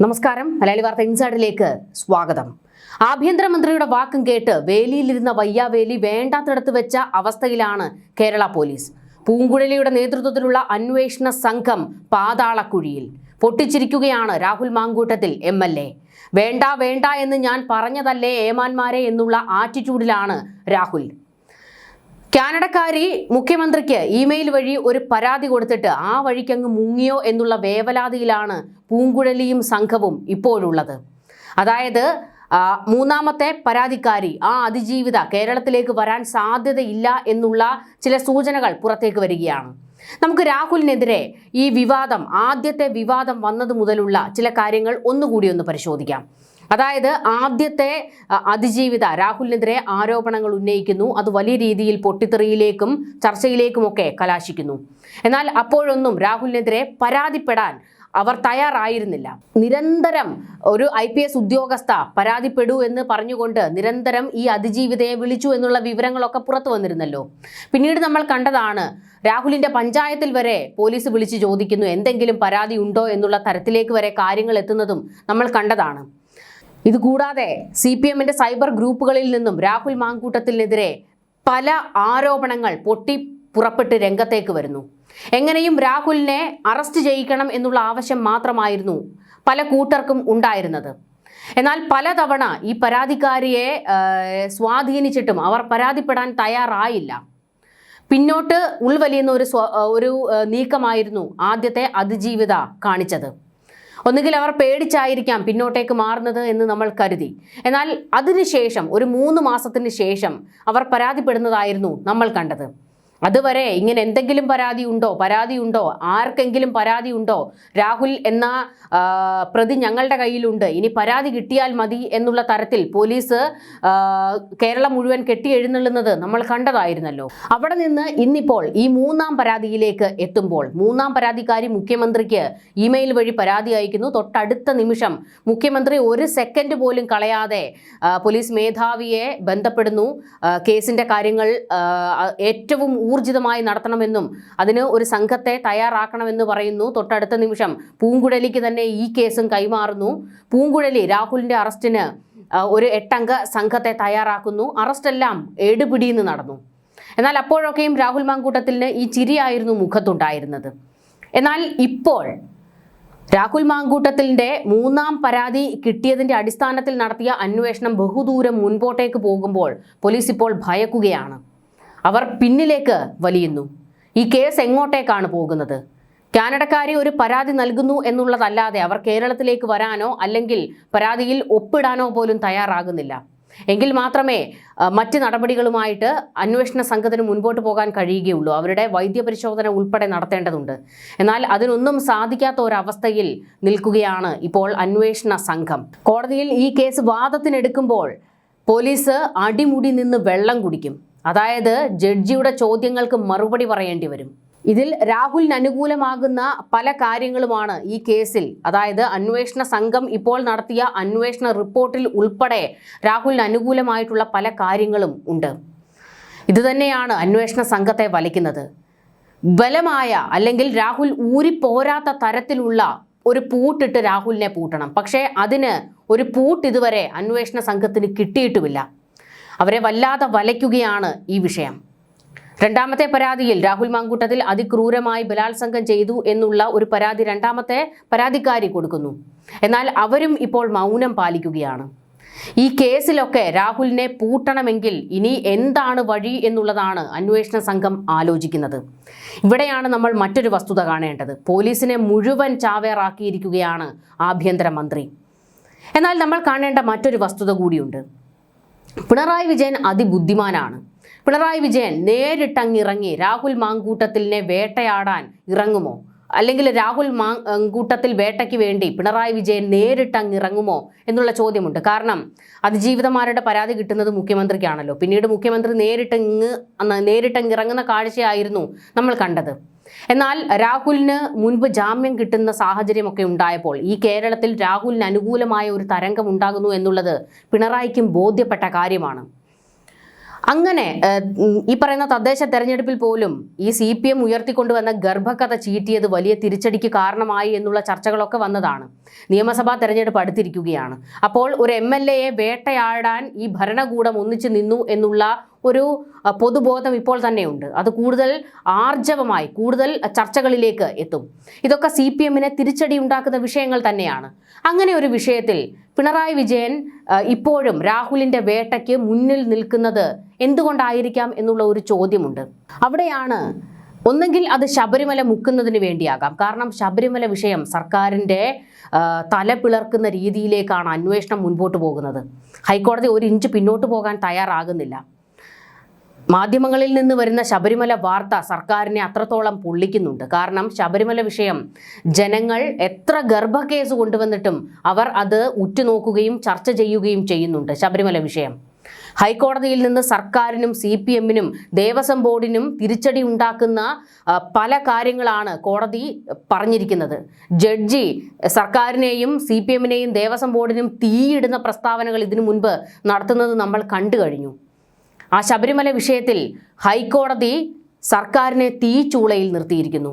നമസ്കാരം. മലയാളി വാർത്ത ഇൻസൈഡിലേക്ക് സ്വാഗതം. ആഭ്യന്തരമന്ത്രിയുടെ വാക്കും കേട്ട് വേലിയിലിരുന്ന വയ്യാവേലി വേണ്ടാത്തിടത്ത് വെച്ച അവസ്ഥയിലാണ് കേരള പോലീസ്. പൂങ്കുഴലിയുടെ നേതൃത്വത്തിലുള്ള അന്വേഷണ സംഘം പാതാളക്കുഴിയിൽ. പൊട്ടിച്ചിരിക്കുകയാണ് രാഹുൽ മാങ്കൂട്ടത്തിൽ MLA. വേണ്ട വേണ്ട എന്ന് ഞാൻ പറഞ്ഞതല്ലേ ഏമാന്മാരെ എന്നുള്ള ആറ്റിറ്റ്യൂഡിലാണ് രാഹുൽ. കാനഡക്കാരി മുഖ്യമന്ത്രിക്ക് ഇമെയിൽ വഴി ഒരു പരാതി കൊടുത്തിട്ട് ആ വഴിക്കങ്ങ് മുങ്ങിയോ എന്നുള്ള വേവലാതിയിലാണ് പൂങ്കുഴലിയും സംഘവും ഇപ്പോഴുള്ളത്. അതായത് മൂന്നാമത്തെ പരാതിക്കാരി അതിജീവിത കേരളത്തിലേക്ക് വരാൻ സാധ്യതയില്ല എന്നുള്ള ചില സൂചനകൾ പുറത്തേക്ക് വരികയാണ്. നമുക്ക് രാഹുലിനെതിരെ ഈ ആദ്യത്തെ വിവാദം വന്നത് മുതലുള്ള ചില കാര്യങ്ങൾ ഒന്നുകൂടി പരിശോധിക്കാം. അതായത് ആദ്യത്തെ അതിജീവിത രാഹുലിനെതിരെ ആരോപണങ്ങൾ ഉന്നയിക്കുന്നു. അത് വലിയ രീതിയിൽ പൊട്ടിത്തെറിയിലേക്കും ചർച്ചയിലേക്കുമൊക്കെ കലാശിക്കുന്നു. എന്നാൽ അപ്പോഴൊന്നും രാഹുലിനെതിരെ പരാതിപ്പെടാൻ അവർ തയ്യാറായിരുന്നില്ല. നിരന്തരം ഒരു IPS ഉദ്യോഗസ്ഥ പരാതിപ്പെടൂ എന്ന് പറഞ്ഞുകൊണ്ട് നിരന്തരം ഈ അതിജീവിതയെ വിളിച്ചു എന്നുള്ള വിവരങ്ങളൊക്കെ പുറത്തു വന്നിരുന്നല്ലോ. പിന്നീട് നമ്മൾ കണ്ടതാണ് രാഹുലിന്റെ പഞ്ചായത്തിൽ വരെ പോലീസ് വിളിച്ച് ചോദിക്കുന്നു എന്തെങ്കിലും പരാതി ഉണ്ടോ എന്നുള്ള തരത്തിലേക്ക് വരെ കാര്യങ്ങൾ എത്തുന്നതും നമ്മൾ കണ്ടതാണ്. ഇതുകൂടാതെ CPMന്റെ സൈബർ ഗ്രൂപ്പുകളിൽ നിന്നും രാഹുൽ മാങ്കൂട്ടത്തിനെതിരെ പല ആരോപണങ്ങൾ പുറപ്പെട്ട് രംഗത്തേക്ക് വരുന്നു. എങ്ങനെയും രാഹുലിനെ അറസ്റ്റ് ചെയ്യിക്കണം എന്നുള്ള ആവശ്യം മാത്രമായിരുന്നു പല കൂട്ടർക്കും ഉണ്ടായിരുന്നത്. എന്നാൽ പലതവണ ഈ പരാതിക്കാരിയെ സ്വാധീനിച്ചിട്ടും അവർ പരാതിപ്പെടാൻ തയ്യാറായില്ല. പിന്നോട്ട് ഉൾവലിയുന്ന ഒരു നീക്കമായിരുന്നു ആദ്യത്തെ അതിജീവിത കാണിച്ചത്. ഒന്നുകിൽ അവർ പേടിച്ചായിരിക്കാം പിന്നോട്ടേക്ക് മാറുന്നത് എന്ന് നമ്മൾ കരുതി. എന്നാൽ അതിനുശേഷം ഒരു 3 മാസത്തിന് ശേഷം അവർ പരാതിപ്പെടുന്നതായിരുന്നു നമ്മൾ കണ്ടത്. അതുവരെ ഇങ്ങനെ എന്തെങ്കിലും പരാതിയുണ്ടോ ആർക്കെങ്കിലും പരാതിയുണ്ടോ, രാഹുൽ എന്ന പ്രതി ഞങ്ങളുടെ കയ്യിലുണ്ട്, ഇനി പരാതി കിട്ടിയാൽ മതി എന്നുള്ള തരത്തിൽ പോലീസ് കേരളം മുഴുവൻ കെട്ടിയെഴുന്നള്ളുന്നത് നമ്മൾ കണ്ടതായിരുന്നല്ലോ. അവിടെ നിന്ന് ഇന്നിപ്പോൾ ഈ 3ാം പരാതിയിലേക്ക് എത്തുമ്പോൾ 3ാം പരാതിക്കാരി മുഖ്യമന്ത്രിക്ക് ഇമെയിൽ വഴി പരാതി അയക്കുന്നു. തൊട്ടടുത്ത നിമിഷം മുഖ്യമന്ത്രി ഒരു സെക്കൻഡ് പോലും കളയാതെ പോലീസ് മേധാവിയെ ബന്ധപ്പെടുന്നു. കേസിന്റെ കാര്യങ്ങൾ ഏറ്റവും ഊർജിതമായി നടത്തണമെന്നും അതിന് ഒരു സംഘത്തെ തയ്യാറാക്കണമെന്ന് പറയുന്നു. തൊട്ടടുത്ത നിമിഷം പൂങ്കുഴലിക്ക് തന്നെ ഈ കേസും കൈമാറുന്നു. പൂങ്കുഴലി രാഹുലിന്റെ അറസ്റ്റിന് ഒരു 8 അംഗ സംഘത്തെ തയ്യാറാക്കുന്നു. അറസ്റ്റെല്ലാം എടുപിടിയെന്ന് നടന്നു. എന്നാൽ അപ്പോഴൊക്കെയും രാഹുൽ മാങ്കൂട്ടത്തിന് ഈ ചിരിയായിരുന്നു മുഖത്തുണ്ടായിരുന്നത്. എന്നാൽ ഇപ്പോൾ രാഹുൽ മാങ്കൂട്ടത്തിന്റെ 3ാം പരാതി കിട്ടിയതിന്റെ അടിസ്ഥാനത്തിൽ നടത്തിയ അന്വേഷണം ബഹുദൂരം മുൻപോട്ടേക്ക് പോകുമ്പോൾ പോലീസ് ഇപ്പോൾ ഭയക്കുകയാണ്. അവർ പിന്നിലേക്ക് വലിയുന്നു. ഈ കേസ് എങ്ങോട്ടേക്കാണ് പോകുന്നത്? കാനഡക്കാരി ഒരു പരാതി നൽകുന്നു എന്നുള്ളതല്ലാതെ അവർ കേരളത്തിലേക്ക് വരാനോ അല്ലെങ്കിൽ പരാതിയിൽ ഒപ്പിടാനോ പോലും തയ്യാറാകുന്നില്ല. എങ്കിൽ മാത്രമേ മറ്റ് നടപടികളുമായിട്ട് അന്വേഷണ സംഘത്തിന് മുൻപോട്ട് പോകാൻ കഴിയുകയുള്ളൂ. അവരുടെ വൈദ്യപരിശോധന ഉൾപ്പെടെ നടത്തേണ്ടതുണ്ട്. എന്നാൽ അതിനൊന്നും സാധിക്കാത്ത ഒരവസ്ഥയിൽ നിൽക്കുകയാണ് ഇപ്പോൾ അന്വേഷണ സംഘം. കോടതിയിൽ ഈ കേസ് വാദത്തിനെടുക്കുമ്പോൾ പോലീസ് അടിമുടി നിന്ന് വെള്ളം കുടിക്കും. അതായത് ജഡ്ജിയുടെ ചോദ്യങ്ങൾക്ക് മറുപടി പറയേണ്ടി വരും. ഇതിൽ രാഹുലിന് അനുകൂലമാകുന്ന പല കാര്യങ്ങളുമാണ് ഈ കേസിൽ, അതായത് അന്വേഷണ സംഘം ഇപ്പോൾ നടത്തിയ അന്വേഷണ റിപ്പോർട്ടിൽ ഉൾപ്പെടെ രാഹുലിന് അനുകൂലമായിട്ടുള്ള പല കാര്യങ്ങളും ഉണ്ട്. ഇതുതന്നെയാണ് അന്വേഷണ സംഘത്തെ വലിക്കുന്നത്. ബലമായ അല്ലെങ്കിൽ രാഹുൽ ഊരിപ്പോരാത്ത തരത്തിലുള്ള ഒരു പൂട്ടിട്ട് രാഹുലിനെ പൂട്ടണം. പക്ഷേ അതിന് ഒരു പൂട്ട് ഇതുവരെ അന്വേഷണ സംഘത്തിന് കിട്ടിയിട്ടുമില്ല. അവരെ വല്ലാതെ വലയ്ക്കുകയാണ് ഈ വിഷയം. 2ാമത്തെ പരാതിയിൽ രാഹുൽ മാങ്കൂട്ടത്തിൽ അതിക്രൂരമായി ബലാത്സംഗം ചെയ്തു എന്നുള്ള ഒരു പരാതി 2ാമത്തെ പരാതിക്കാരി കൊടുക്കുന്നു. എന്നാൽ അവരും ഇപ്പോൾ മൗനം പാലിക്കുകയാണ്. ഈ കേസിലൊക്കെ രാഹുലിനെ പൂട്ടണമെങ്കിൽ ഇനി എന്താണ് വഴി എന്നുള്ളതാണ് അന്വേഷണ സംഘം ആലോചിക്കുന്നത്. ഇവിടെയാണ് നമ്മൾ മറ്റൊരു വസ്തുത കാണേണ്ടത്. പോലീസിനെ മുഴുവൻ ചാവേറാക്കിയിരിക്കുകയാണ് ആഭ്യന്തരമന്ത്രി. എന്നാൽ നമ്മൾ കാണേണ്ട മറ്റൊരു വസ്തുത കൂടിയുണ്ട്. പിണറായി വിജയൻ അതിബുദ്ധിമാനാണ്. പിണറായി വിജയൻ നേരിട്ടങ്ങിറങ്ങി രാഹുൽ മാങ്കൂട്ടത്തിനെ വേട്ടയാടാൻ ഇറങ്ങുമോ? അല്ലെങ്കിൽ രാഹുൽ മാങ്കൂട്ടത്തിൽ വേട്ടയ്ക്ക് വേണ്ടി പിണറായി വിജയൻ നേരിട്ടങ്ങിറങ്ങുമോ എന്നുള്ള ചോദ്യമുണ്ട്. കാരണം അതിജീവിതമാരുടെ പരാതി കിട്ടുന്നത് മുഖ്യമന്ത്രിക്കാണല്ലോ. പിന്നീട് മുഖ്യമന്ത്രി നേരിട്ടങ്ങിറങ്ങുന്ന കാഴ്ചയായിരുന്നു നമ്മൾ കണ്ടത്. എന്നാൽ രാഹുലിന് മുൻപ് ജാമ്യം കിട്ടുന്ന സാഹചര്യമൊക്കെ ഉണ്ടായപ്പോൾ ഈ കേരളത്തിൽ രാഹുലിന് അനുകൂലമായ ഒരു തരംഗം ഉണ്ടാകുന്നു എന്നുള്ളത് പിണറായിക്കും ബോധ്യപ്പെട്ട കാര്യമാണ്. അങ്ങനെ ഈ പറയുന്ന തദ്ദേശ തെരഞ്ഞെടുപ്പിൽ പോലും ഈ CPM ഉയർത്തിക്കൊണ്ടുവന്ന ഗർഭകഥ ചീറ്റിയത് വലിയ തിരിച്ചടിക്ക് കാരണമായി എന്നുള്ള ചർച്ചകളൊക്കെ വന്നതാണ്. നിയമസഭാ തെരഞ്ഞെടുപ്പ് അടുത്തിരിക്കുകയാണ്. അപ്പോൾ ഒരു MLAയെ വേട്ടയാടാൻ ഈ ഭരണകൂടം ഒന്നിച്ചു നിന്നു എന്നുള്ള ഒരു പൊതുബോധം ഇപ്പോൾ തന്നെയുണ്ട്. അത് കൂടുതൽ ആർജവമായി കൂടുതൽ ചർച്ചകളിലേക്ക് എത്തും. ഇതൊക്കെ CPMനെ തിരിച്ചടി ഉണ്ടാക്കുന്ന വിഷയങ്ങൾ തന്നെയാണ്. അങ്ങനെ ഒരു വിഷയത്തിൽ പിണറായി വിജയൻ ഇപ്പോഴും രാഹുലിന്റെ വേട്ടയ്ക്ക് മുന്നിൽ നിൽക്കുന്നത് എന്തുകൊണ്ടായിരിക്കാം എന്നുള്ള ഒരു ചോദ്യമുണ്ട്. അവിടെയാണ് ഒന്നെങ്കിൽ അത് ശബരിമല മുക്കുന്നതിന് വേണ്ടിയാകാം. കാരണം ശബരിമല വിഷയം സർക്കാരിൻ്റെ തല പിളർക്കുന്ന രീതിയിലേക്കാണ് അന്വേഷണം മുൻപോട്ട് പോകുന്നത്. ഹൈക്കോടതി ഒരു ഇഞ്ച് പിന്നോട്ട് പോകാൻ തയ്യാറാകുന്നില്ല. മാധ്യമങ്ങളിൽ നിന്ന് വരുന്ന ശബരിമല വാർത്ത സർക്കാരിനെ അത്രത്തോളം പൊള്ളിക്കുന്നുണ്ട്. കാരണം ശബരിമല വിഷയം ജനങ്ങൾ എത്ര ഗർഭക്കേസ് കൊണ്ടുവന്നിട്ടും അവർ അത് ഉറ്റുനോക്കുകയും ചർച്ച ചെയ്യുകയും ചെയ്യുന്നുണ്ട്. ശബരിമല വിഷയം ഹൈക്കോടതിയിൽ നിന്ന് സർക്കാരിനും CPMനും ദേവസ്വം ബോർഡിനും തിരിച്ചടി ഉണ്ടാക്കുന്ന പല കാര്യങ്ങളാണ് കോടതി പറഞ്ഞിരിക്കുന്നത്. ജഡ്ജി സർക്കാരിനെയും CPMനെയും ദേവസ്വം ബോർഡിനും തീയിടുന്ന പ്രസ്താവനകൾ ഇതിനു മുൻപ് നടത്തുന്നത് നമ്മൾ കണ്ടു കഴിഞ്ഞു. ആ ശബരിമല വിഷയത്തിൽ ഹൈക്കോടതി സർക്കാരിനെ തീച്ചൂളയിൽ നിർത്തിയിരിക്കുന്നു.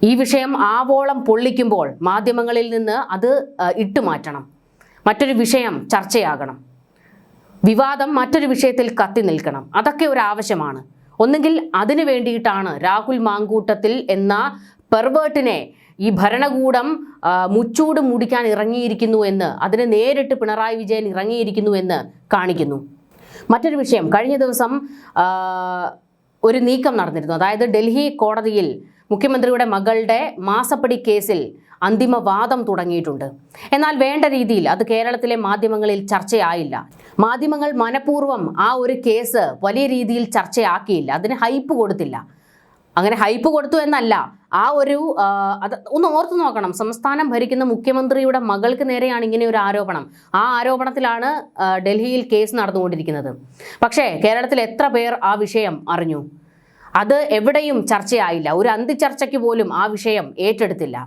ഈ വിഷയം ആവോളം പൊള്ളിക്കുമ്പോൾ മാധ്യമങ്ങളിൽ നിന്ന് അത് ഇട്ടുമാറ്റണം. മറ്റൊരു വിഷയം ചർച്ചയാകണം. വിവാദം മറ്റൊരു വിഷയത്തിൽ കത്തി നിൽക്കണം. അതൊക്കെ ഒരു ആവശ്യമാണ്. ഒന്നുകിൽ അതിനു വേണ്ടിയിട്ടാണ് രാഹുൽ മാങ്കൂട്ടത്തിൽ എന്ന പെർവേർട്ടിനെ ഈ ഭരണകൂടം മുച്ചൂട് മുടിക്കാൻ ഇറങ്ങിയിരിക്കുന്നു എന്ന്, അതിന് നേരിട്ട് പിണറായി വിജയൻ ഇറങ്ങിയിരിക്കുന്നു എന്ന് കാണിക്കുന്നു. മറ്റൊരു വിഷയം, കഴിഞ്ഞ ദിവസം ഒരു നീക്കം നടന്നിരുന്നു. അതായത് ഡൽഹി കോടതിയിൽ മുഖ്യമന്ത്രിയുടെ മകളുടെ മാസപ്പടി കേസിൽ അന്തിമവാദം തുടങ്ങിയിട്ടുണ്ട്. എന്നാൽ വേണ്ട രീതിയിൽ അത് കേരളത്തിലെ മാധ്യമങ്ങളിൽ ചർച്ചയായില്ല. മാധ്യമങ്ങൾ മനഃപൂർവ്വം ആ ഒരു കേസ് വലിയ രീതിയിൽ ചർച്ചയാക്കിയില്ല, അതിന് ഹൈപ്പ് കൊടുത്തില്ല. അങ്ങനെ ഹൈപ്പ് കൊടുത്തു എന്നല്ല, ആ ഒരു അത് ഒന്ന് ഓർത്തു നോക്കണം. സംസ്ഥാനം ഭരിക്കുന്ന മുഖ്യമന്ത്രിയുടെ മകൾക്ക് നേരെയാണ് ഇങ്ങനെ ഒരു ആരോപണം. ആ ആരോപണത്തിലാണ് ഡൽഹിയിൽ കേസ് നടന്നുകൊണ്ടിരിക്കുന്നത്. പക്ഷേ കേരളത്തിൽ എത്ര പേർ ആ വിഷയം അറിഞ്ഞു? അത് എവിടെയും ചർച്ചയായില്ല. ഒരു അന്തിചർച്ചയ്ക്ക് പോലും ആ വിഷയം ഏറ്റെടുത്തില്ല.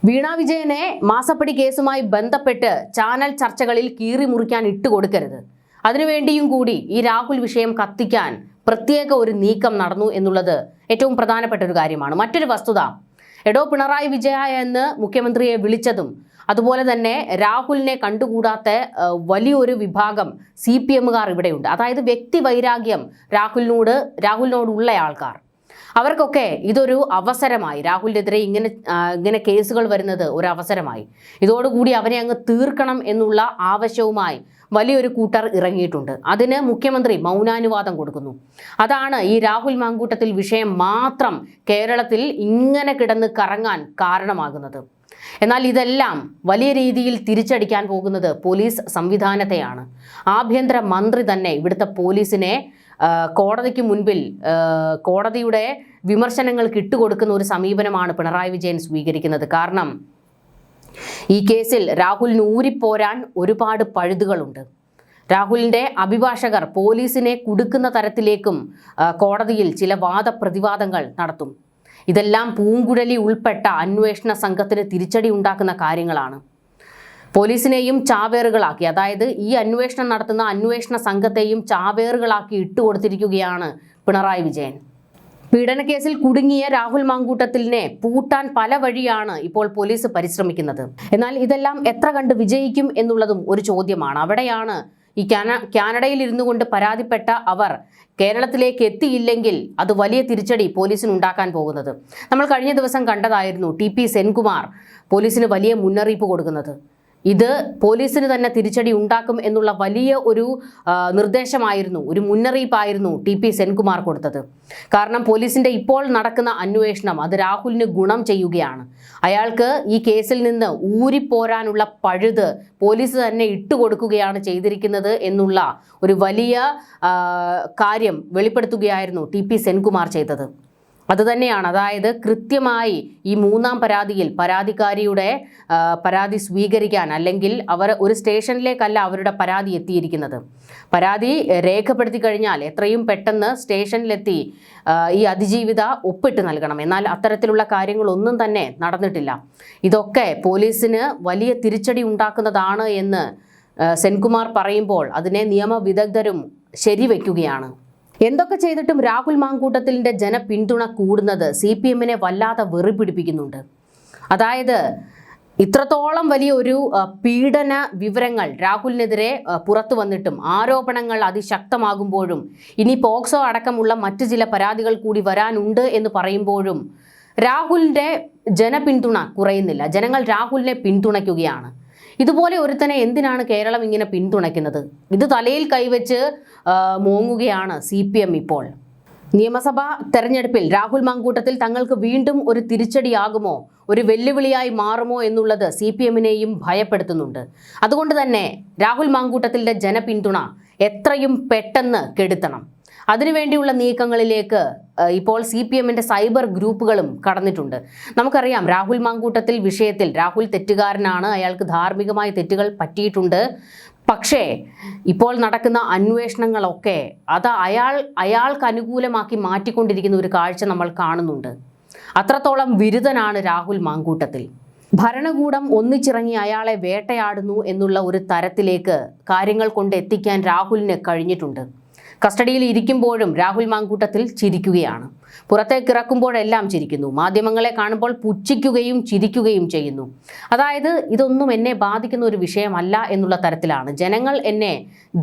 വീണ വിജയനെ മാസപ്പടി കേസുമായി ബന്ധപ്പെട്ട് ചാനൽ ചർച്ചകളിൽ കീറി മുറിക്കാൻ ഇട്ടുകൊടുക്കരുത്. അതിനുവേണ്ടിയും കൂടി ഈ രാഹുൽ വിഷയം കത്തിക്കാൻ പ്രത്യേക ഒരു നീക്കം നടന്നു എന്നുള്ളത് ഏറ്റവും പ്രധാനപ്പെട്ട ഒരു കാര്യമാണ്. മറ്റൊരു വസ്തുത, എടോ പിണറായി വിജയ എന്ന് മുഖ്യമന്ത്രിയെ വിളിച്ചതും അതുപോലെ തന്നെ രാഹുലിനെ കണ്ടുകൂടാത്ത വലിയൊരു വിഭാഗം CPMകാർ ഇവിടെയുണ്ട്. അതായത് വ്യക്തി വൈരാഗ്യം രാഹുലിനോടുള്ള ആൾക്കാർ, അവർക്കൊക്കെ ഇതൊരു അവസരമായി. രാഹുലിനെതിരെ ഇങ്ങനെ കേസുകൾ വരുന്നത് ഒരു അവസരമായി. ഇതോടുകൂടി അവനെ അങ്ങ് തീർക്കണം എന്നുള്ള ആവശ്യവുമായി വലിയൊരു കൂട്ടർ ഇറങ്ങിയിട്ടുണ്ട്. അതിന് മുഖ്യമന്ത്രി മൗനാനുവാദം കൊടുക്കുന്നു. അതാണ് ഈ രാഹുൽ മാങ്കൂട്ടത്തിൽ വിഷയം മാത്രം കേരളത്തിൽ ഇങ്ങനെ കിടന്ന് കറങ്ങാൻ കാരണമാകുന്നത്. എന്നാൽ ഇതെല്ലാം വലിയ രീതിയിൽ തിരിച്ചടിക്കാൻ പോകുന്നത് പോലീസ് സംവിധാനത്തെയാണ്. ആഭ്യന്തര മന്ത്രി തന്നെ ഇവിടുത്തെ പോലീസിനെ കോടതിക്ക് മുൻപിൽ കോടതിയുടെ വിമർശനങ്ങൾക്ക് ഇട്ടുകൊടുക്കുന്ന ഒരു സമീപനമാണ് പിണറായി വിജയൻ സ്വീകരിക്കുന്നത്. കാരണം ഈ കേസിൽ രാഹുലിന് ഊരിപ്പോരാൻ ഒരുപാട് പഴുതുകളുണ്ട്. രാഹുലിൻ്റെ അഭിഭാഷകർ പോലീസിനെ കുടുക്കുന്ന തരത്തിലേക്കും കോടതിയിൽ ചില വാദപ്രതിവാദങ്ങൾ നടത്തും. ഇതെല്ലാം പൂങ്കുഴലി ഉൾപ്പെട്ട അന്വേഷണ സംഘത്തിന് തിരിച്ചടി ഉണ്ടാക്കുന്ന കാര്യങ്ങളാണ്. പോലീസിനെയും ചാവേറുകളാക്കി, അതായത് ഈ അന്വേഷണം നടത്തുന്ന അന്വേഷണ സംഘത്തെയും ചാവേറുകളാക്കി ഇട്ടുകൊടുത്തിരിക്കുകയാണ് പിണറായി വിജയൻ. പീഡനക്കേസിൽ കുടുങ്ങിയ രാഹുൽ മാങ്കൂട്ടത്തിലിനെ പൂട്ടാൻ പല വഴിയാണ് ഇപ്പോൾ പോലീസ് പരിശ്രമിക്കുന്നത്. എന്നാൽ ഇതെല്ലാം എത്ര കണ്ട് വിജയിക്കും എന്നുള്ളതും ഒരു ചോദ്യമാണ്. അവിടെയാണ് ഈ കാനഡയിൽ ഇരുന്നു കൊണ്ട് പരാതിപ്പെട്ട അവർ കേരളത്തിലേക്ക് എത്തിയില്ലെങ്കിൽ അത് വലിയ തിരിച്ചടി പോലീസിന് ഉണ്ടാക്കാൻ പോകുന്നത്. നമ്മൾ കഴിഞ്ഞ ദിവസം കണ്ടതായിരുന്നു TP സെൻകുമാർ പോലീസിന് വലിയ മുന്നറിയിപ്പ് കൊടുക്കുന്നത്. ഇത് പോലീസിന് തന്നെ തിരിച്ചടി ഉണ്ടാക്കും എന്നുള്ള വലിയ ഒരു നിർദ്ദേശമായിരുന്നു, ഒരു മുന്നറിയിപ്പായിരുന്നു TP സെൻകുമാർ കൊടുത്തത്. കാരണം പോലീസിൻ്റെ ഇപ്പോൾ നടക്കുന്ന അന്വേഷണം അത് രാഹുലിന് ഗുണം ചെയ്യുകയാണ്. അയാൾക്ക് ഈ കേസിൽ നിന്ന് ഊരിപ്പോരാനുള്ള പഴുത് പോലീസ് തന്നെ ഇട്ടുകൊടുക്കുകയാണ് ചെയ്തിരിക്കുന്നത് എന്നുള്ള ഒരു വലിയ കാര്യം വെളിപ്പെടുത്തുകയായിരുന്നു TP സെൻകുമാർ ചെയ്തത്. അതുതന്നെയാണ്, അതായത് കൃത്യമായി ഈ മൂന്നാം പരാതിയിൽ പരാതിക്കാരിയുടെ പരാതി സ്വീകരിക്കാൻ, അല്ലെങ്കിൽ അവർ ഒരു സ്റ്റേഷനിലേക്കല്ല അവരുടെ പരാതി എത്തിയിരിക്കുന്നത്. പരാതി രേഖപ്പെടുത്തി കഴിഞ്ഞാൽ എത്രയും പെട്ടെന്ന് സ്റ്റേഷനിലെത്തി ഈ അതിജീവിത ഒപ്പിട്ട് നൽകണം. എന്നാൽ അത്തരത്തിലുള്ള കാര്യങ്ങളൊന്നും തന്നെ നടന്നിട്ടില്ല. ഇതൊക്കെ പോലീസിന് വലിയ തിരിച്ചടി ഉണ്ടാക്കുന്നതാണ് എന്ന് സെൻകുമാർ പറയുമ്പോൾ അതിനെ നിയമവിദഗ്ധരും ശരിവെക്കുകയാണ്. എന്തൊക്കെ ചെയ്തിട്ടും രാഹുൽ മാങ്കൂട്ടത്തിലിൻ്റെ ജനപിന്തുണ കൂടുന്നത് CPM-നെ വല്ലാതെ വെറി പിടിപ്പിക്കുന്നുണ്ട്. അതായത് ഇത്രത്തോളം വലിയ ഒരു പീഡന വിവരങ്ങൾ രാഹുലിനെതിരെ പുറത്തു വന്നിട്ടും ആരോപണങ്ങൾ അതിശക്തമാകുമ്പോഴും ഇനി പോക്സോ അടക്കമുള്ള മറ്റു ചില പരാതികൾ കൂടി വരാനുണ്ട് എന്ന് പറയുമ്പോഴും രാഹുലിൻ്റെ ജനപിന്തുണ കുറയുന്നില്ല. ജനങ്ങൾ രാഹുലിനെ പിന്തുണയ്ക്കുകയാണ്. ഇതുപോലെ ഒരുത്തനെ എന്തിനാണ് കേരളം ഇങ്ങനെ പിന്തുണയ്ക്കുന്നത്? ഇത് തലയിൽ കൈവച്ച് മോങ്ങുകയാണ് CPM ഇപ്പോൾ. നിയമസഭാ തെരഞ്ഞെടുപ്പിൽ രാഹുൽ മാങ്കൂട്ടത്തിൽ തങ്ങൾക്ക് വീണ്ടും ഒരു തിരിച്ചടിയാകുമോ, ഒരു വെല്ലുവിളിയായി മാറുമോ എന്നുള്ളത് CPM-നെയും ഭയപ്പെടുത്തുന്നുണ്ട്. അതുകൊണ്ട് തന്നെ രാഹുൽ മാങ്കൂട്ടത്തിൻ്റെ ജനപിന്തുണ എത്രയും പെട്ടെന്ന് കെടുത്തണം. അതിനുവേണ്ടിയുള്ള നീക്കങ്ങളിലേക്ക് ഇപ്പോൾ CPM-ന്റെ സൈബർ ഗ്രൂപ്പുകളും കടന്നിട്ടുണ്ട്. നമുക്കറിയാം, രാഹുൽ മാങ്കൂട്ടത്തിൽ വിഷയത്തിൽ രാഹുൽ തെറ്റുകാരനാണ്, അയാൾക്ക് ധാർമ്മികമായ തെറ്റുകൾ പറ്റിയിട്ടുണ്ട്. പക്ഷേ ഇപ്പോൾ നടക്കുന്ന അന്വേഷണങ്ങളൊക്കെ അത് അയാൾക്ക് അനുകൂലമാക്കി മാറ്റിക്കൊണ്ടിരിക്കുന്ന ഒരു കാഴ്ച നമ്മൾ കാണുന്നുണ്ട്. അത്രത്തോളം വിരുദ്ധനാണ് രാഹുൽ മാങ്കൂട്ടത്തിൽ. ഭരണകൂടം ഒന്നിച്ചിറങ്ങി അയാളെ വേട്ടയാടുന്നു എന്നുള്ള ഒരു തരത്തിലേക്ക് കാര്യങ്ങൾ കൊണ്ട് എത്തിക്കാൻ രാഹുലിന് കഴിഞ്ഞിട്ടുണ്ട്. കസ്റ്റഡിയിൽ ഇരിക്കുമ്പോഴും രാഹുൽ മാങ്കൂട്ടത്തിൽ ചിരിക്കുകയാണ്. പുറത്തേക്കിറക്കുമ്പോഴെല്ലാം ചിരിക്കുന്നു. മാധ്യമങ്ങളെ കാണുമ്പോൾ പുച്ഛിക്കുകയും ചിരിക്കുകയും ചെയ്യുന്നു. അതായത് ഇതൊന്നും എന്നെ ബാധിക്കുന്ന ഒരു വിഷയമല്ല എന്നുള്ള തരത്തിലാണ്. ജനങ്ങൾ എന്നെ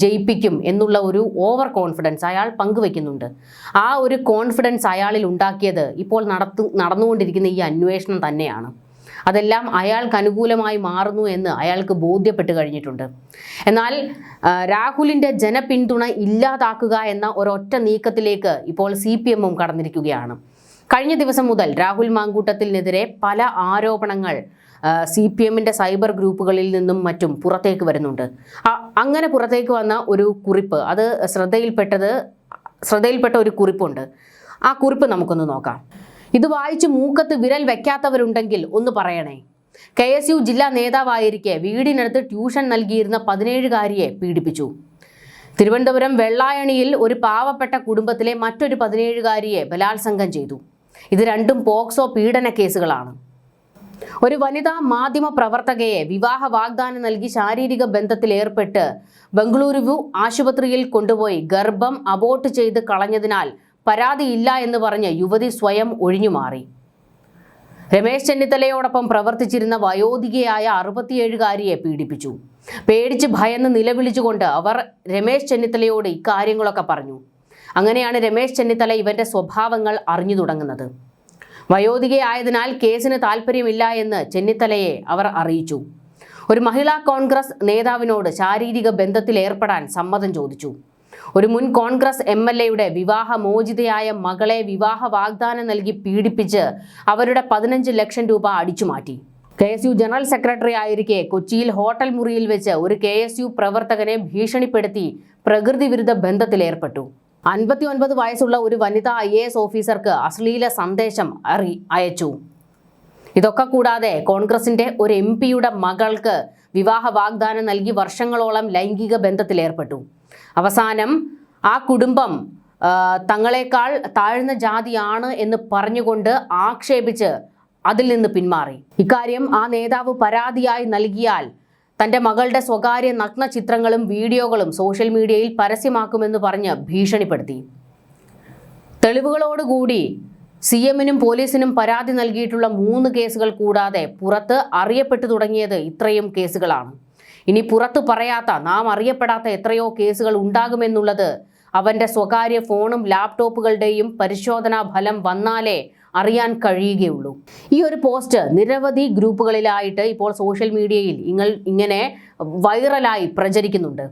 ജയിപ്പിക്കും എന്നുള്ള ഒരു ഓവർ കോൺഫിഡൻസ് അയാൾ പങ്കുവെക്കുന്നുണ്ട്. ആ ഒരു കോൺഫിഡൻസ് അയാളിൽ ഉണ്ടാക്കിയത് ഇപ്പോൾ നടന്നുകൊണ്ടിരിക്കുന്ന ഈ അന്വേഷണം തന്നെയാണ്. അതെല്ലാം അയാൾക്ക് അനുകൂലമായി മാറുന്നു എന്ന് അയാൾക്ക് ബോധ്യപ്പെട്ട് കഴിഞ്ഞിട്ടുണ്ട്. എന്നാൽ രാഹുലിൻ്റെ ജനപിന്തുണ ഇല്ലാതാക്കുക എന്ന ഒരൊറ്റ നീക്കത്തിലേക്ക് ഇപ്പോൾ CPM-ഉം കടന്നിരിക്കുകയാണ്. കഴിഞ്ഞ ദിവസം മുതൽ രാഹുൽ മാങ്കൂട്ടത്തിനെതിരെ പല ആരോപണങ്ങൾ CPM-ന്റെ സൈബർ ഗ്രൂപ്പുകളിൽ നിന്നും മറ്റും പുറത്തേക്ക് വരുന്നുണ്ട്. അങ്ങനെ പുറത്തേക്ക് വന്ന ഒരു കുറിപ്പ്, അത് ശ്രദ്ധയിൽപ്പെട്ട ഒരു കുറിപ്പുണ്ട്. ആ കുറിപ്പ് നമുക്കൊന്ന് നോക്കാം. ഇത് വായിച്ച് മൂക്കത്ത് വിരൽ വെക്കാത്തവരുണ്ടെങ്കിൽ ഒന്ന് പറയണേ. KSU ജില്ലാ നേതാവായിരിക്കെ വീടിനടുത്ത് ട്യൂഷൻ നൽകിയിരുന്ന 17-കാരിയെ പീഡിപ്പിച്ചു. തിരുവനന്തപുരം വെള്ളായണിയിൽ ഒരു പാവപ്പെട്ട കുടുംബത്തിലെ മറ്റൊരു 17-കാരിയെ ബലാത്സംഗം ചെയ്തു. ഇത് രണ്ടും പോക്സോ പീഡന കേസുകളാണ്. ഒരു വനിതാ മാധ്യമ പ്രവർത്തകയെ വിവാഹ വാഗ്ദാനം നൽകി ശാരീരിക ബന്ധത്തിൽ ഏർപ്പെട്ട് ബംഗളൂരു ആശുപത്രിയിൽ കൊണ്ടുപോയി ഗർഭം അബോർട്ട് ചെയ്ത് കളഞ്ഞതിനാൽ പരാതിയില്ല എന്ന് പറഞ്ഞ് യുവതി സ്വയം ഒഴിഞ്ഞുമാറി. രമേശ് ചെന്നിത്തലയോടൊപ്പം പ്രവർത്തിച്ചിരുന്ന വയോധികയായ 67-കാരിയെ പീഡിപ്പിച്ചു. പേടിച്ച് ഭയന്ന് നിലവിളിച്ചുകൊണ്ട് അവർ രമേശ് ചെന്നിത്തലയോട് ഇക്കാര്യങ്ങളൊക്കെ പറഞ്ഞു. അങ്ങനെയാണ് രമേശ് ചെന്നിത്തല ഇവന്റെ സ്വഭാവങ്ങൾ അറിഞ്ഞു തുടങ്ങുന്നത്. വയോധികയായതിനാൽ കേസിന് താല്പര്യമില്ല എന്ന് ചെന്നിത്തലയെ അവർ അറിയിച്ചു. ഒരു മഹിളാ കോൺഗ്രസ് നേതാവിനോട് ശാരീരിക ബന്ധത്തിൽ ഏർപ്പെടാൻ സമ്മതം ചോദിച്ചു. ഒരു മുൻ കോൺഗ്രസ് MLA-യുടെ വിവാഹമോചിതയായ മകളെ വിവാഹ വാഗ്ദാനം നൽകി പീഡിപ്പിച്ച് അവരുടെ 15 ലക്ഷം രൂപ അടിച്ചുമാറ്റി. KSU ജനറൽ സെക്രട്ടറി ആയിരിക്കെ കൊച്ചിയിൽ ഹോട്ടൽ മുറിയിൽ വെച്ച് ഒരു KSU പ്രവർത്തകനെ ഭീഷണിപ്പെടുത്തി പ്രകൃതി വിരുദ്ധ ബന്ധത്തിലേർപ്പെട്ടു. 59 വയസ്സുള്ള ഒരു വനിതാ IAS ഓഫീസർക്ക് അശ്ലീല സന്ദേശം അയച്ചു. ഇതൊക്കെ കൂടാതെ കോൺഗ്രസിന്റെ ഒരു MP-യുടെ മകൾക്ക് വിവാഹ വാഗ്ദാനം നൽകി വർഷങ്ങളോളം ലൈംഗിക ബന്ധത്തിലേർപ്പെട്ടു. അവസാനം ആ കുടുംബം തങ്ങളെക്കാൾ താഴ്ന്ന ജാതിയാണ് എന്ന് പറഞ്ഞുകൊണ്ട് ആക്ഷേപിച്ച് അതിൽ നിന്ന് പിന്മാറി. ഇക്കാര്യം ആ നേതാവ് പരാതിയായി നൽകിയാൽ തൻ്റെ മകളുടെ സ്വകാര്യ നഗ്ന ചിത്രങ്ങളും വീഡിയോകളും സോഷ്യൽ മീഡിയയിൽ പരസ്യമാക്കുമെന്ന് പറഞ്ഞ് ഭീഷണിപ്പെടുത്തി. തെളിവുകളോടുകൂടി CM-നും പോലീസിനും പരാതി നൽകിയിട്ടുള്ള 3 കേസുകൾ കൂടാതെ പുറത്ത് അറിയപ്പെട്ടു തുടങ്ങിയത് ഇത്രയും കേസുകളാണ്. ഇനി പുറത്തു പറയാത്ത, നാം അറിയപ്പെടാത്ത എത്രയോ കേസുകൾ ഉണ്ടാകുമെന്നുള്ളത് അവൻ്റെ സ്വകാര്യ ഫോണും ലാപ്ടോപ്പുകളുടെയും പരിശോധനാ ഫലം വന്നാലേ അറിയാൻ കഴിയുകയുള്ളൂ. ഈ ഒരു പോസ്റ്റ് നിരവധി ഗ്രൂപ്പുകളിലായിട്ട് ഇപ്പോൾ സോഷ്യൽ മീഡിയയിൽ ഇങ്ങനെ വൈറലായി പ്രചരിക്കുന്നുണ്ട്.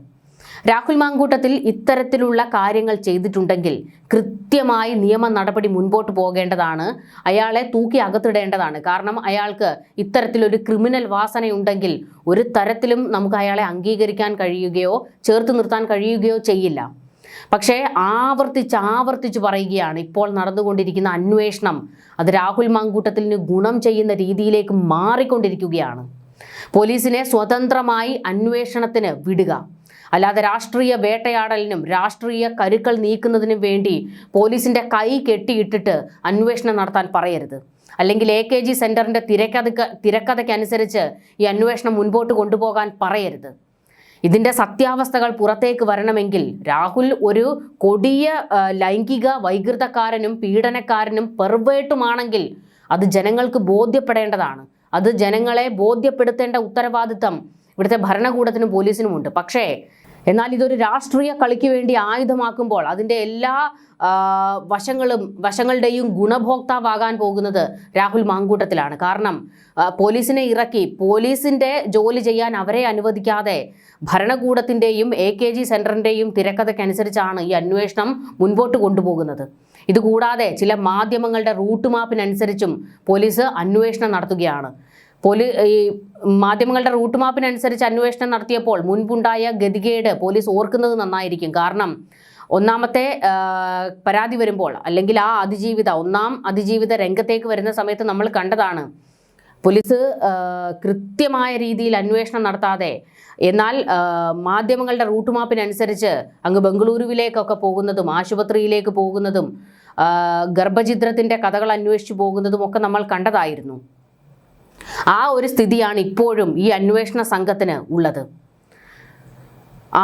രാഹുൽ മാങ്കൂട്ടത്തിൽ ഇത്തരത്തിലുള്ള കാര്യങ്ങൾ ചെയ്തിട്ടുണ്ടെങ്കിൽ കൃത്യമായി നിയമ നടപടി മുൻപോട്ട് പോകേണ്ടതാണ്. അയാളെ തൂക്കി അകത്തിടേണ്ടതാണ്. കാരണം അയാൾക്ക് ഇത്തരത്തിലൊരു ക്രിമിനൽ വാസനയുണ്ടെങ്കിൽ ഒരു തരത്തിലും നമുക്ക് അയാളെ അംഗീകരിക്കാൻ കഴിയുകയോ ചേർത്ത് നിർത്താൻ കഴിയുകയോ ചെയ്യില്ല. പക്ഷേ ആവർത്തിച്ച് പറയുകയാണ്, ഇപ്പോൾ നടന്നുകൊണ്ടിരിക്കുന്ന അന്വേഷണം അത് രാഹുൽ മാങ്കൂട്ടത്തിന് ഗുണം ചെയ്യുന്ന രീതിയിലേക്ക് മാറിക്കൊണ്ടിരിക്കുകയാണ്. പോലീസിനെ സ്വതന്ത്രമായി അന്വേഷണത്തിന് വിടുക, അല്ലാതെ രാഷ്ട്രീയ വേട്ടയാടലിനും രാഷ്ട്രീയ കരുക്കൾ നീക്കുന്നതിനും വേണ്ടി പോലീസിൻ്റെ കൈ കെട്ടിയിട്ടിട്ട് അന്വേഷണം നടത്താൻ പറയരുത്. അല്ലെങ്കിൽ AKG സെൻറ്ററിൻ്റെ തിരക്കഥയ്ക്കനുസരിച്ച് ഈ അന്വേഷണം മുൻപോട്ട് കൊണ്ടുപോകാൻ പറയരുത്. ഇതിൻ്റെ സത്യാവസ്ഥകൾ പുറത്തേക്ക് വരണമെങ്കിൽ രാഹുൽ ഒരു കൊടിയ ലൈംഗിക വൈകൃതക്കാരനും പീഡനക്കാരനും പെർവേട്ടുമാണെങ്കിൽ അത് ജനങ്ങൾക്ക് ബോധ്യപ്പെടേണ്ടതാണ്. അത് ജനങ്ങളെ ബോധ്യപ്പെടുത്തേണ്ട ഉത്തരവാദിത്തം ഇവിടുത്തെ ഭരണകൂടത്തിനും പോലീസിനുമുണ്ട്. പക്ഷേ എന്നാൽ ഇതൊരു രാഷ്ട്രീയ കളിക്ക് വേണ്ടി ആയുധമാക്കുമ്പോൾ അതിൻ്റെ എല്ലാ വശങ്ങളുടെയും ഗുണഭോക്താവാകാൻ പോകുന്നത് രാഹുൽ മാങ്കൂട്ടത്തിലാണ്. കാരണം പോലീസിനെ ഇറക്കി പോലീസിൻ്റെ ജോലി ചെയ്യാൻ അവരെ അനുവദിക്കാതെ ഭരണകൂടത്തിൻ്റെയും AKG സെൻറ്ററിൻ്റെയും തിരക്കഥയ്ക്കനുസരിച്ചാണ് ഈ അന്വേഷണം മുൻപോട്ട് കൊണ്ടുപോകുന്നത്. ഇതുകൂടാതെ ചില മാധ്യമങ്ങളുടെ റൂട്ട് മാപ്പിനനുസരിച്ചും പോലീസ് അന്വേഷണം നടത്തുകയാണ്. ഈ മാധ്യമങ്ങളുടെ റൂട്ട് മാപ്പിനനുസരിച്ച് അന്വേഷണം നടത്തിയപ്പോൾ മുൻപുണ്ടായ ഗതികേട് പോലീസ് ഓർക്കുന്നത് നന്നായിരിക്കും. കാരണം ഒന്നാമത്തെ പരാതി വരുമ്പോൾ അല്ലെങ്കിൽ ആ ഒന്നാം അതിജീവിത രംഗത്തേക്ക് വരുന്ന സമയത്ത് നമ്മൾ കണ്ടതാണ് പോലീസ് കൃത്യമായ രീതിയിൽ അന്വേഷണം നടത്താതെ എന്നാൽ മാധ്യമങ്ങളുടെ റൂട്ട് മാപ്പിനനുസരിച്ച് അങ്ങ് ബംഗളൂരുവിലേക്കൊക്കെ പോകുന്നതും ആശുപത്രിയിലേക്ക് പോകുന്നതും ഗർഭഛിദ്രത്തിൻ്റെ കഥകൾ അന്വേഷിച്ചു പോകുന്നതും ഒക്കെ നമ്മൾ കണ്ടതായിരുന്നു. ആ ഒരു സ്ഥിതിയാണ് ഇപ്പോഴും ഈ അന്വേഷണ സംഘത്തിന് ഉള്ളത്.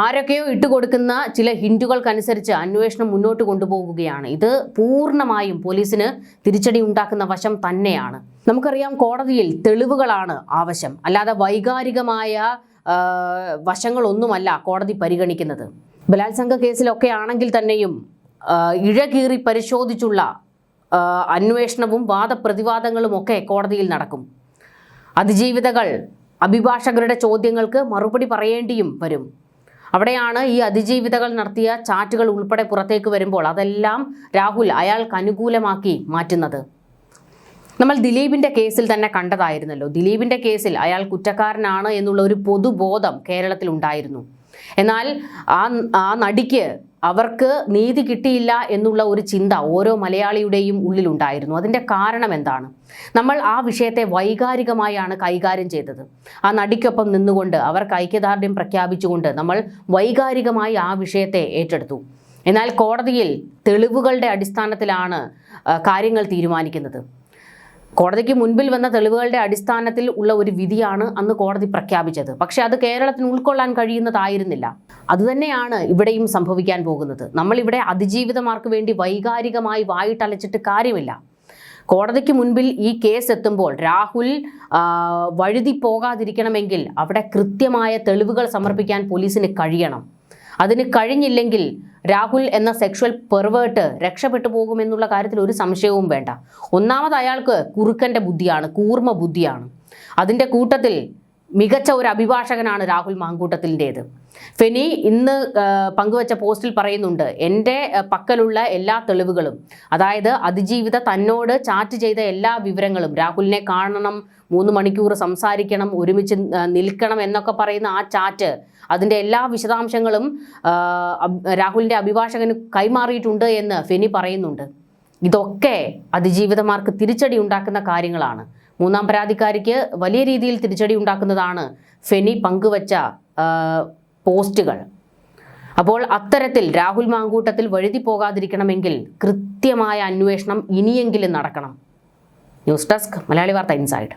ആരൊക്കെയോ ഇട്ടുകൊടുക്കുന്ന ചില ഹിന്റുകൾക്കനുസരിച്ച് അന്വേഷണം മുന്നോട്ട് കൊണ്ടുപോകുകയാണ്. ഇത് പൂർണ്ണമായും പോലീസിന് തിരിച്ചടി ഉണ്ടാക്കുന്ന വശം തന്നെയാണ്. നമുക്കറിയാം, കോടതിയിൽ തെളിവുകളാണ് ആവശ്യം, അല്ലാതെ വൈകാരികമായ വശങ്ങളൊന്നുമല്ല കോടതി പരിഗണിക്കുന്നത്. ബലാത്സംഗ കേസിലൊക്കെ ആണെങ്കിൽ തന്നെയും ഇഴകീറി പരിശോധിച്ചുള്ള അന്വേഷണവും വാദപ്രതിവാദങ്ങളും ഒക്കെ കോടതിയിൽ നടക്കും. അതിജീവിതകൾ അഭിഭാഷകരുടെ ചോദ്യങ്ങൾക്ക് മറുപടി പറയേണ്ടിയും വരും. അവിടെയാണ് ഈ അതിജീവിതകൾ നടത്തിയ ചാറ്റുകൾ ഉൾപ്പെടെ പുറത്തേക്ക് വരുമ്പോൾ അതെല്ലാം രാഹുൽ അയാൾക്ക് അനുകൂലമാക്കി മാറ്റുന്നത്. നമ്മൾ ദിലീപിൻ്റെ കേസിൽ തന്നെ കണ്ടതായിരുന്നല്ലോ. ദിലീപിൻ്റെ കേസിൽ അയാൾ കുറ്റക്കാരനാണ് എന്നുള്ള ഒരു പൊതുബോധം കേരളത്തിൽ ഉണ്ടായിരുന്നു. എന്നാൽ ആ നടിക്ക് അവർക്ക് നീതി കിട്ടിയില്ല എന്നുള്ള ഒരു ചിന്ത ഓരോ മലയാളിയുടെയും ഉള്ളിലുണ്ടായിരുന്നു. അതിൻ്റെ കാരണം എന്താണ്? നമ്മൾ ആ വിഷയത്തെ വൈകാരികമായാണ് കൈകാര്യം ചെയ്തത്. ആ നടിക്കൊപ്പം നിന്നുകൊണ്ട് അവർക്ക് ഐക്യദാർഢ്യം പ്രഖ്യാപിച്ചുകൊണ്ട് നമ്മൾ വൈകാരികമായി ആ വിഷയത്തെ ഏറ്റെടുത്തു. എന്നാൽ കോടതിയിൽ തെളിവുകളുടെ അടിസ്ഥാനത്തിലാണ് കാര്യങ്ങൾ തീരുമാനിക്കുന്നത്. കോടതിക്ക് മുൻപിൽ വന്ന തെളിവുകളുടെ അടിസ്ഥാനത്തിൽ ഉള്ള ഒരു വിധിയാണ് അന്ന് കോടതി പ്രഖ്യാപിച്ചത്. പക്ഷെ അത് കേരളത്തിന് ഉൾക്കൊള്ളാൻ കഴിയുന്നതായിരുന്നില്ല. അതുതന്നെയാണ് ഇവിടെയും സംഭവിക്കാൻ പോകുന്നത്. നമ്മളിവിടെ അതിജീവിതമാർക്ക് വേണ്ടി വൈകാരികമായി വായിട്ടലച്ചിട്ട് കാര്യമില്ല. കോടതിക്ക് മുൻപിൽ ഈ കേസ് എത്തുമ്പോൾ രാഹുൽ വഴുതി പോകാതിരിക്കണമെങ്കിൽ അവിടെ കൃത്യമായ തെളിവുകൾ സമർപ്പിക്കാൻ പോലീസിന് കഴിയണം. അതിന് കഴിഞ്ഞില്ലെങ്കിൽ രാഹുൽ എന്ന സെക്ഷൽ പെർവേർട്ട് രക്ഷപ്പെട്ടു പോകുമെന്നുള്ള കാര്യത്തിൽ ഒരു സംശയവും വേണ്ട. ഒന്നാമത് അയാൾക്ക് കുറുക്കൻ്റെ ബുദ്ധിയാണ്, കൂർമ്മ ബുദ്ധിയാണ്. അതിൻ്റെ കൂട്ടത്തിൽ മികച്ച ഒരു അഭിഭാഷകനാണ് രാഹുൽ മാങ്കൂട്ടത്തിൻ്റേത്. ഫെനി ഇന്ന് പങ്കുവച്ച പോസ്റ്റിൽ പറയുന്നുണ്ട്, എൻ്റെ പക്കലുള്ള എല്ലാ തെളിവുകളും, അതായത് അതിജീവിത തന്നോട് ചാറ്റ് ചെയ്ത എല്ലാ വിവരങ്ങളും, രാഹുലിനെ കാണണം, 3 മണിക്കൂർ സംസാരിക്കണം, ഒരുമിച്ച് നിൽക്കണം എന്നൊക്കെ പറയുന്ന ആ ചാറ്റ്, അതിൻ്റെ എല്ലാ വിശദാംശങ്ങളും രാഹുലിൻ്റെ അഭിഭാഷകന് കൈമാറിയിട്ടുണ്ട് എന്ന് ഫെനി പറയുന്നുണ്ട്. ഇതൊക്കെ അതിജീവിതമാർക്ക് തിരിച്ചടി ഉണ്ടാക്കുന്ന കാര്യങ്ങളാണ്. 3-ാം പരാതിക്കാരിക്ക് വലിയ രീതിയിൽ തിരിച്ചടി ഉണ്ടാക്കുന്നതാണ് ഫെനി പങ്കുവച്ച പോസ്റ്റുകൾ. അപ്പോൾ അത്തരത്തിൽ രാഹുൽ മാങ്കൂട്ടത്തിൽ വഴുതി പോകാതിരിക്കണമെങ്കിൽ കൃത്യമായ അന്വേഷണം ഇനിയെങ്കിലും നടക്കണം. ന്യൂസ് ഡെസ്ക് മലയാളി വാർത്ത ഇൻസൈഡ്.